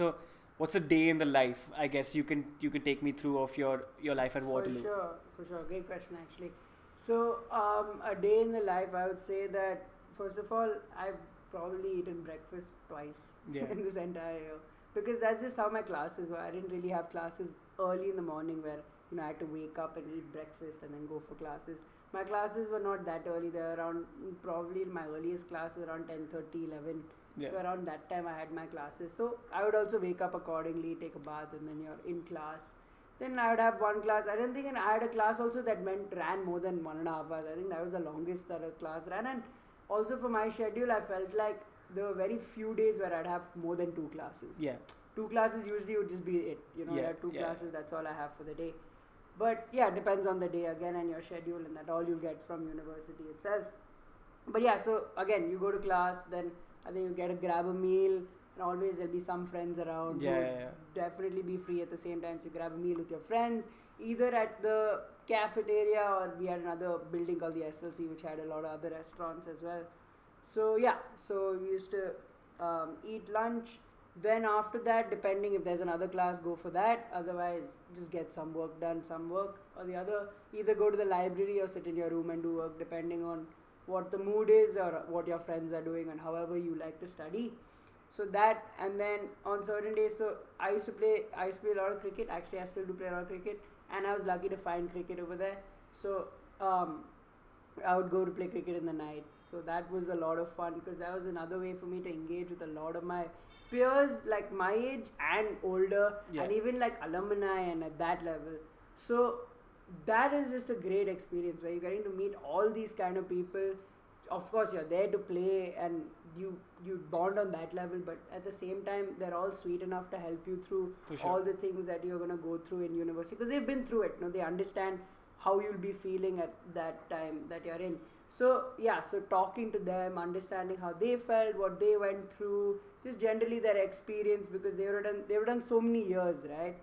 what's a day in the life? I guess you can take me through of your life at Waterloo. For sure. Great question, actually. So, a day in the life, I would say that first of all, I've probably eaten breakfast twice Yeah. in this entire year, because that's just how my classes were. I didn't really have classes early in the morning where I had to wake up and eat breakfast and then go for classes. My classes were not that early. They were around, probably my earliest class was around 10:30, 11. Yeah. So around that time I had my classes. So I would also wake up accordingly, take a bath, and then you're in class. Then I would have one class. I don't think I had a class also that ran more than 1.5 hours. I think that was the longest that a class ran. And also for my schedule, I felt like there were very few days where I'd have more than two classes. Yeah. Two classes usually would just be it. You Yeah, have two yeah. classes, that's all I have for the day. But yeah, it depends on the day again and your schedule, and that all you get from university itself. But yeah, so again, you go to class, then I think you grab a meal, and always there'll be some friends around who would definitely be free at the same time. So you grab a meal with your friends, either at the cafeteria, or we had another building called the SLC, which had a lot of other restaurants as well. So yeah, so we used to eat lunch. Then after that, depending if there's another class, go for that. Otherwise, just get some work done, some work or the other. Either go to the library or sit in your room and do work, depending on what the mood is or what your friends are doing and however you like to study. So that, and then on certain days, so I used to play a lot of cricket. Actually, I still do play a lot of cricket, and I was lucky to find cricket over there. So I would go to play cricket in the nights. So that was a lot of fun, because that was another way for me to engage with a lot of my peers, like my age and older, and even like alumni and at that level. So that is just a great experience where you're getting to meet all these kind of people. Of course, you're there to play and you bond on that level, but at the same time, they're all sweet enough to help you through all the things that you're going to go through in university, because they've been through it. They understand how you'll be feeling at that time that you're in. So yeah, so talking to them, understanding how they felt, what they went through, just generally their experience, because they were done so many years, right?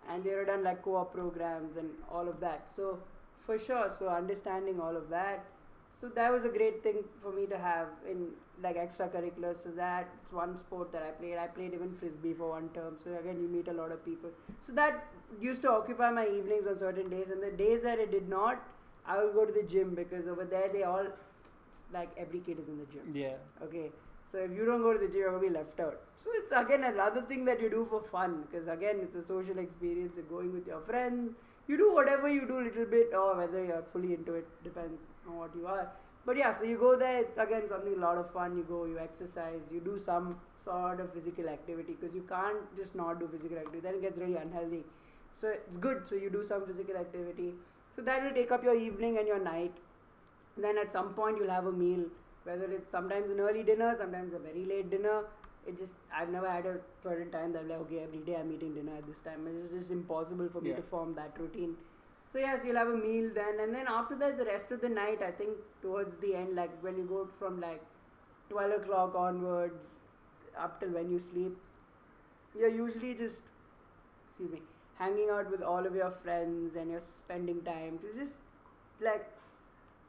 And they were done like co-op programs and all of that. So for sure, so understanding all of that. So that was a great thing for me to have in like extracurriculars. So that's one sport that I played. I played even frisbee for one term. So again, you meet a lot of people. So that used to occupy my evenings on certain days. And the days that it did not, I would go to the gym, because over there it's like every kid is in the gym. Yeah. Okay. So if you don't go to the gym, you're going to be left out. So it's again another thing that you do for fun, because again, it's a social experience. You're going with your friends. You do whatever you do a little bit, or whether you're fully into it, depends on what you are. But yeah, so you go there, it's again something a lot of fun. You go, you exercise, you do some sort of physical activity, because you can't just not do physical activity, then it gets really unhealthy. So it's good, so you do some physical activity. So that will take up your evening and your night. Then at some point you'll have a meal, whether it's sometimes an early dinner, sometimes a very late dinner. I've never had a certain time that I'm like, okay, every day I'm eating dinner at this time. It's just impossible for me to form that routine. So yes, you'll have a meal then, and then after that, the rest of the night, I think towards the end, like when you go from like 12 o'clock onwards up till when you sleep, you're usually just, hanging out with all of your friends, and you're spending time to just like,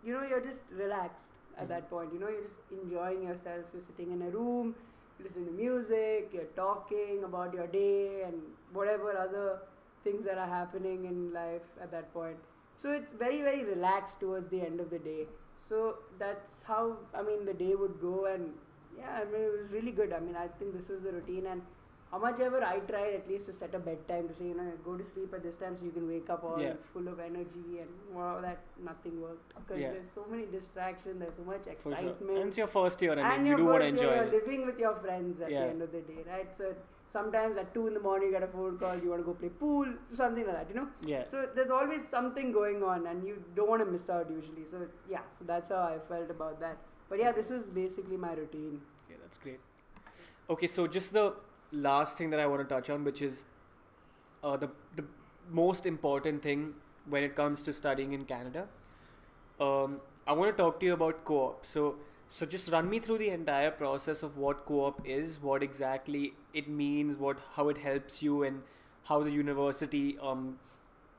you're just relaxed at that point. You're just enjoying yourself. You're sitting in a room, listening to music, you're talking about your day and whatever other things that are happening in life at that point. So it's very, very relaxed towards the end of the day. So that's how, the day would go, and yeah, it was really good. I think this was the routine, and how much ever I tried at least to set a bedtime to say, go to sleep at this time so you can wake up all full of energy and all that, nothing worked, because there's so many distractions, there's so much excitement. And it's your first year, and you do want to enjoy it. You're living with your friends at the end of the day, right? So sometimes at 2 in the morning you get a phone call, you want to go play pool, something like that, Yeah. So there's always something going on, and you don't want to miss out usually. So yeah, so that's how I felt about that. But yeah, this was basically my routine. Yeah, that's great. Okay, so just the last thing that I want to touch on, which is the most important thing when it comes to studying in Canada. I want to talk to you about co-op. So just run me through the entire process of what co-op is, what exactly it means, how it helps you, and how the university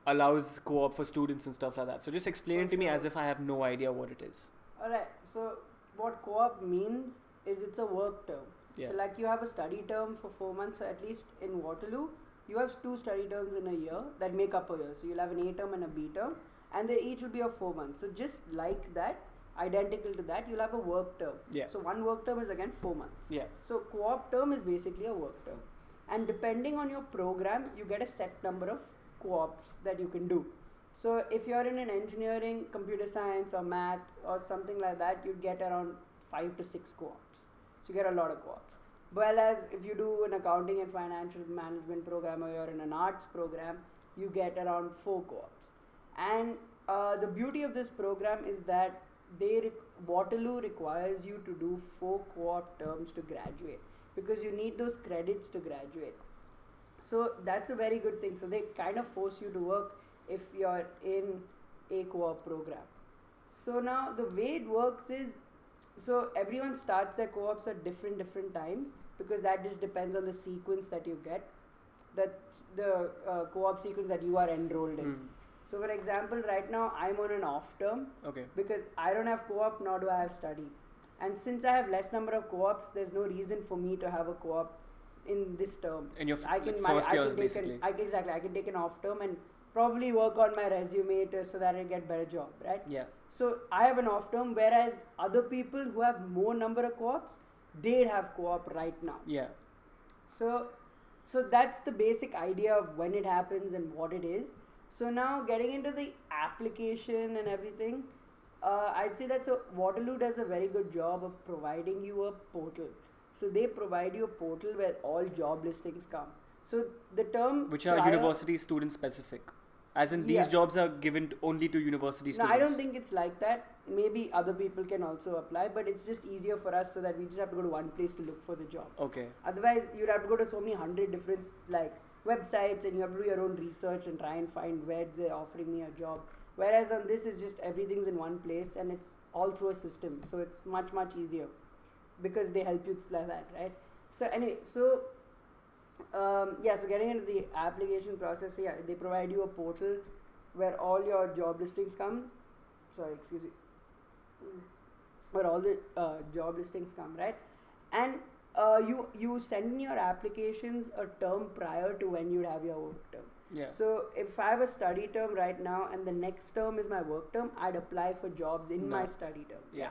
allows co-op for students and stuff like that. So just explain it to me as if I have no idea what it is. Alright, so what co-op means is it's a work term. Yeah. So like you have a study term for 4 months, so at least in Waterloo, you have 2 study terms in a year that make up a year. So you'll have an A term and a B term, and they each will be of 4 months. So just like that, identical to that, you'll have a work term. Yeah. So one work term is again 4 months. Yeah. So co-op term is basically a work term. And depending on your program, you get a set number of co-ops that you can do. So if you're in an engineering, computer science or math or something like that, you'd get around 5 to 6 co-ops. So you get a lot of co-ops. Whereas if you do an accounting and financial management program or you're in an arts program, you get around 4 co-ops. And the beauty of this program is that Waterloo requires you to do 4 co-op terms to graduate, because you need those credits to graduate. So that's a very good thing. So they kind of force you to work if you're in a co-op program. So now the way it works is, so everyone starts their co-ops at different times, because that just depends on the sequence that you get, that the co-op sequence that you are enrolled in. So for example, right now I'm on an off term, Okay. because I don't have co-op nor do I have study. And since I have less number of co-ops, there's no reason for me to have a co-op in this term. In your Exactly, I can take an off term and probably work on my resume so that I get better job, right? Yeah. So I have an off term, whereas other people who have more number of co-ops, they have co-op right now. Yeah. So that's the basic idea of when it happens and what it is. So now getting into the application and everything, I'd say that Waterloo does a very good job of providing you a portal. So they provide you a portal where all job listings come. So the term which are university student specific, as in these jobs are given only to university students. No, I don't think it's like that. Maybe other people can also apply, but it's just easier for us so that we just have to go to one place to look for the job. Okay. Otherwise, you'd have to go to so many 100 different websites, and you have to do your own research and try and find where they're offering me a job. Whereas on this is just everything's in one place and it's all through a system. So it's much easier because they help you like that, right? So anyway, so getting into the application process, they provide you a portal where all your job listings come. Where all the job listings come, right? And you send in your applications a term prior to when you have your work term. Yeah. So if I have a study term right now and the next term is my work term, I'd apply for jobs in my study term. Yeah.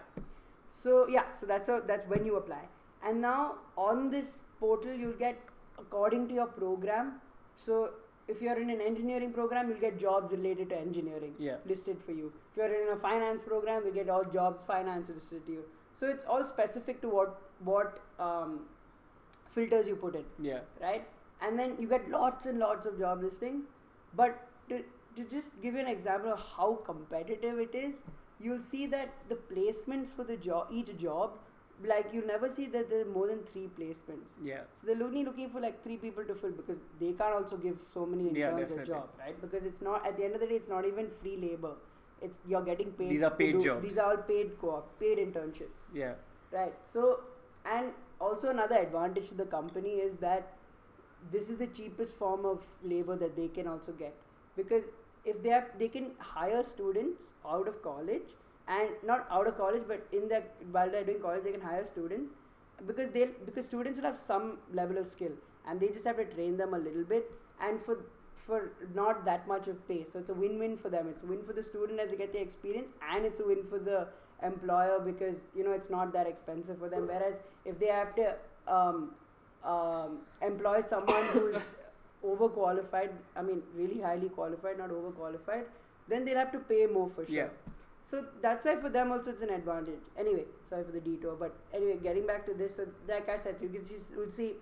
So that's when you apply. And now on this portal you'll get according to your program. So if you're in an engineering program, you'll get jobs related to engineering listed for you. If you're in a finance program, you'll get all jobs finance listed to you. So it's all specific to what filters you put in. Yeah. Right? And then you get lots and lots of job listings. But to just give you an example of how competitive it is, you'll see that the placements for each job, you'll never see that there are more than 3 placements. Yeah. So they're only looking for 3 people to fill, because they can't also give so many interns a job, right? Because it's not, at the end of the day, it's not even free labor. It's you're getting paid. These are paid jobs. These are all paid paid internships. Yeah. Right. So, and also another advantage to the company is that this is the cheapest form of labor that they can also get, because if they can hire students out of college, and not out of college, but while they're doing college, they can hire students because students will have some level of skill, and they just have to train them a little bit, and for not that much of pay. So it's a win-win for them. It's a win for the student as they get the experience, and it's a win for the employer because it's not that expensive for them. Whereas if they have to employ someone who's overqualified, really highly qualified, not overqualified, then they'll have to pay more for sure. Yeah. So that's why for them also it's an advantage. Anyway, sorry for the detour, but anyway, getting back to this, so like I said, you would see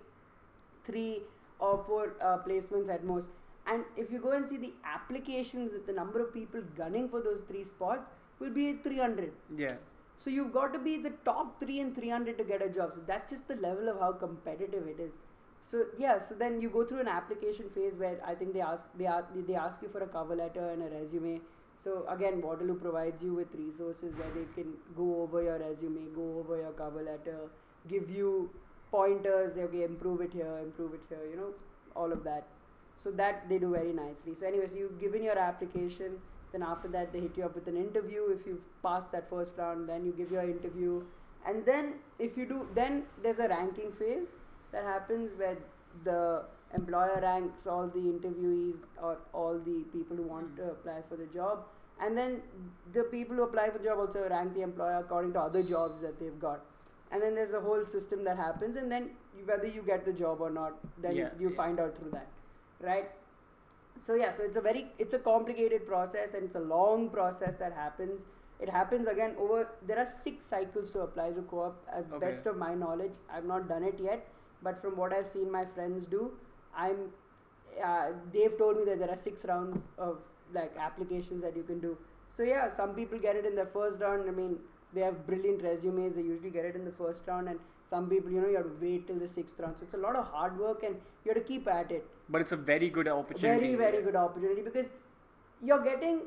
3 or 4 placements at most. And if you go and see the applications, the number of people gunning for those 3 spots will be 300. Yeah. So you've got to be the top 3 in 300 to get a job. So that's just the level of how competitive it is. So so then you go through an application phase where I think they ask you for a cover letter and a resume. So again, Waterloo provides you with resources where they can go over your resume, go over your cover letter, give you pointers, okay, improve it here, all of that. So that they do very nicely. So anyway, so you've given your application, then after that they hit you up with an interview. If you've passed that first round, then you give your interview, And then if you do, then there's a ranking phase that happens where the employer ranks all the interviewees or all the people who want to apply for the job, and then the people who apply for the job also rank the employer according to other jobs that they've got, and then there's a whole system that happens, and then whether you get the job or not, then you find out through that, right? So it's a complicated process, and it's a long process that happens. It happens again there are 6 cycles to apply to co-op, as best of my knowledge. I've not done it yet, but from what I've seen my friends do, they've told me that there are 6 rounds of like applications that you can do. So yeah, some people get it in their first round. I mean, they have brilliant resumes, they usually get it in the first round, and some people, you have to wait till the 6th round. So it's a lot of hard work, and you have to keep at it. But it's a very good opportunity. Very good opportunity, because you're getting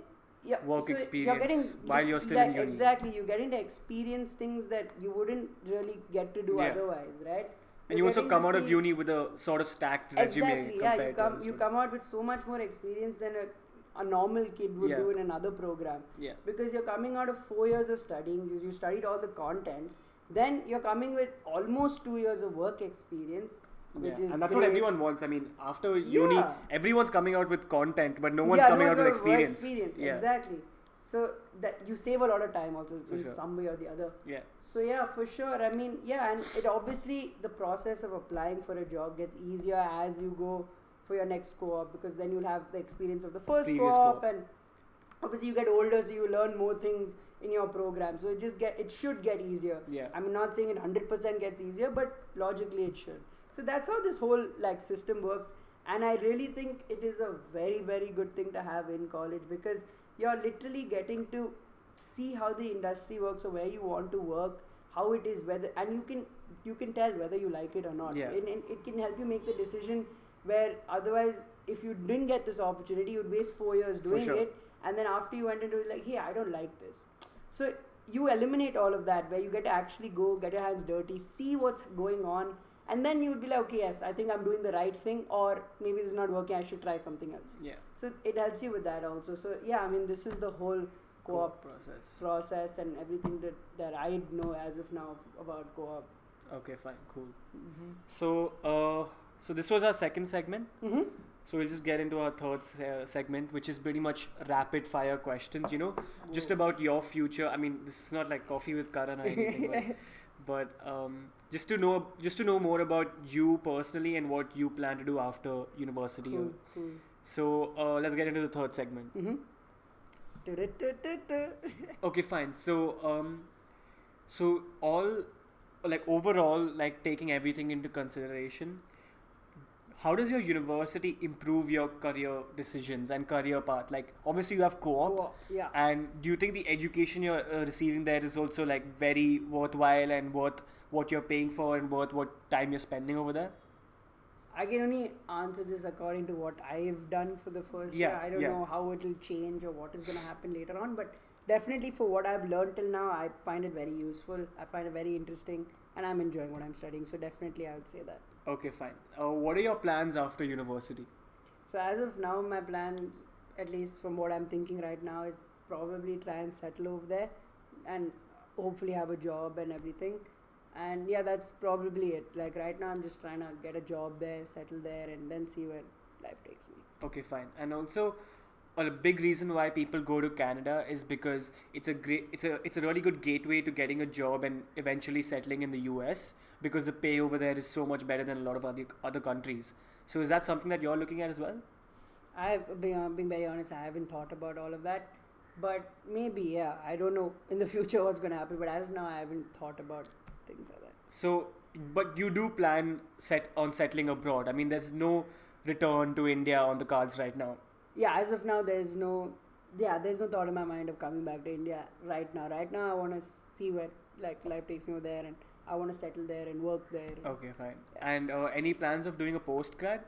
work experience while you're still in uni. Exactly, you're getting to experience things that you wouldn't really get to do otherwise, right? And you also come out of uni with a sort of stacked resume. Exactly, you come out with so much more experience than a normal kid would do in another program. Yeah. Because you're coming out of 4 years of studying, you studied all the content, then you're coming with almost 2 years of work experience. And that's what everyone wants. I mean, after uni, everyone's coming out with content, but no one's coming out with experience. Exactly. So that you save a lot of time also in some way or the other. Yeah. So yeah, for sure. I mean, and it obviously, the process of applying for a job gets easier as you go for your next co-op, because then you'll have the experience of the previous co-op, and obviously you get older, so you learn more things in your program. So it should get easier. Yeah. I'm not saying it 100% gets easier, but logically it should. So that's how this whole like system works, and I really think it is a very, very good thing to have in college, because you're literally getting to see how the industry works, or where you want to work, how it is, and you can tell whether you like it or not. Yeah. And it can help you make the decision, where otherwise, if you didn't get this opportunity, you'd waste 4 years doing it, and then after you went into it, like, hey, I don't like this. So you eliminate all of that, where you get to actually go, get your hands dirty, see what's going on, and then you would be like, okay, yes, I think I'm doing the right thing, or maybe this is not working, I should try something else. Yeah. So it helps you with that also. So yeah, I mean, this is the whole co-op process and everything that I know as of now about co-op. Okay, fine, cool. Mm-hmm. So this was our second segment. Mm-hmm. So we'll just get into our third segment, which is pretty much rapid fire questions, just about your future. I mean, this is not like coffee with Karan or anything, but just to know more about you personally and what you plan to do after university. Cool. So let's get into the third segment. Mm-hmm. Okay, fine. So overall, like taking everything into consideration, how does your university improve your career decisions and career path? Like, obviously you have co-op. Yeah. And do you think the education you're receiving there is also like very worthwhile and worth what you're paying for and worth what time you're spending over there? I can only answer this according to what I've done for the first year. I don't know how it will change or what is going to happen later on, but definitely for what I've learned till now, I find it very useful. I find it very interesting, and I'm enjoying what I'm studying. So definitely I would say that. Okay, fine. What are your plans after university? So as of now, my plans, at least from what I'm thinking right now, is probably try and settle over there and hopefully have a job and everything. And yeah, that's probably it. Like right now, I'm just trying to get a job there, settle there, and then see where life takes me. Okay, fine. And also, a big reason why people go to Canada is because it's a really good gateway to getting a job and eventually settling in the US, because the pay over there is so much better than a lot of other countries. So is that something that you're looking at as well? Being very honest, I haven't thought about all of that, but maybe, yeah. I don't know in the future what's going to happen, but as of now, I haven't thought about things like that. So, but you do plan on settling abroad. I mean, there's no return to India on the cards right now. Yeah, as of now, there's no thought in my mind of coming back to India right now. Right now, I want to see where like life takes me over there, and I want to settle there and work there. Okay, fine. Yeah. And any plans of doing a post-grad?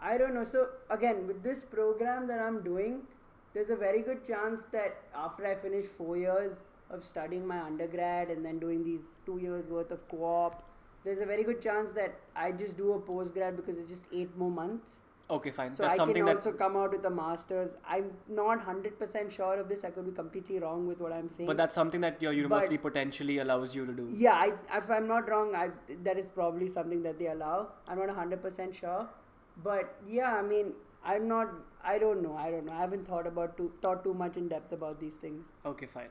I don't know. So again, with this program that I'm doing, there's a very good chance that after I finish 4 years of studying my undergrad and then doing these 2 years worth of co-op, there's a very good chance that I just do a post-grad, because it's just 8 more months. Okay, fine. So That's I can something that. also come out with a master's. I'm not 100% sure of this. I could be completely wrong with what I'm saying. But that's something that your university potentially allows you to do. Yeah, if I'm not wrong, that is probably something that they allow. I'm not 100% sure. But yeah, I mean, I don't know. I haven't thought too much in depth about these things. Okay, fine.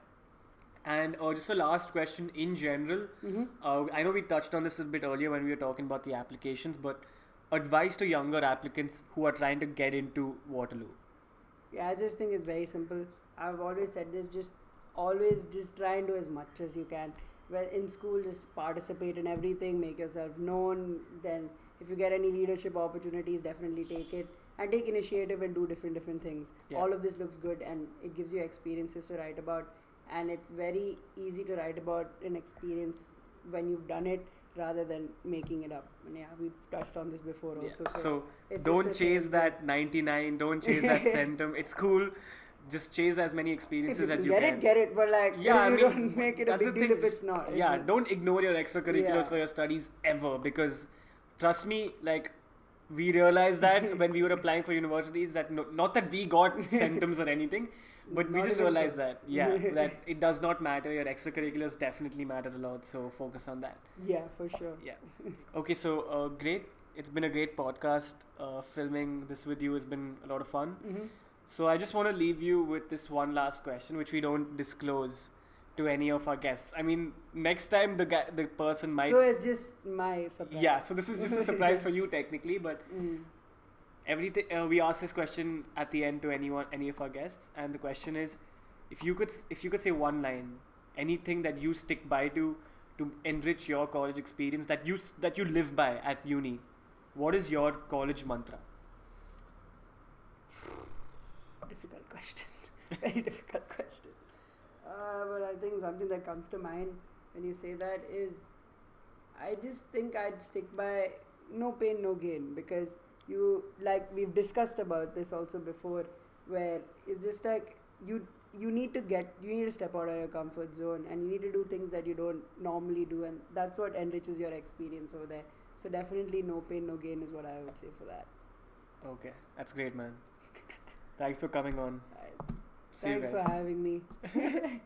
And just a last question in general. Mm-hmm. I know we touched on this a bit earlier when we were talking about the applications, but advice to younger applicants who are trying to get into Waterloo. Yeah, I just think it's very simple. I've always said this, always just try and do as much as you can. Well, in school, just participate in everything, make yourself known. Then, if you get any leadership opportunities, definitely take it and take initiative and do different things. Yeah. All of this looks good and it gives you experiences to write about. And it's very easy to write about an experience when you've done it rather than making it up. And yeah, we've touched on this before also. So it's don't just the chase same that 99, don't chase that centum. It's cool. Just chase as many experiences as you can. Get it, but like, Yeah, you don't make it a that's big the deal thing. if it's not. Yeah, don't ignore your extracurriculars Yeah. for your studies ever, because trust me, like, we realized that when we were applying for universities, that not that we got centums or anything, but we Not just even realized close. that, yeah, that it does not matter. Your extracurriculars definitely matter a lot, so focus on that. Yeah, for sure. Yeah. Okay, so great. It's been a great podcast. Filming this with you has been a lot of fun. Mm-hmm. So I just want to leave you with this one last question, which we don't disclose to any of our guests. I mean, next time the person might. So it's just my surprise. Yeah. So this is just a surprise for you technically, but Mm. everything we ask this question at the end to any of our guests, and the question is, if you could say one line, anything that you stick by to enrich your college experience that you live by at uni, what is your college mantra? Difficult question. Very difficult question. But I think something that comes to mind when you say that is, I just think I'd stick by no pain, no gain, because we've discussed about this also before, where it's just like you need to step out of your comfort zone and you need to do things that you don't normally do, and that's what enriches your experience over there. So definitely no pain, no gain is what I would say for that. Okay, that's great, man. Thanks for coming on. Alright. See you Thanks guys. for having me.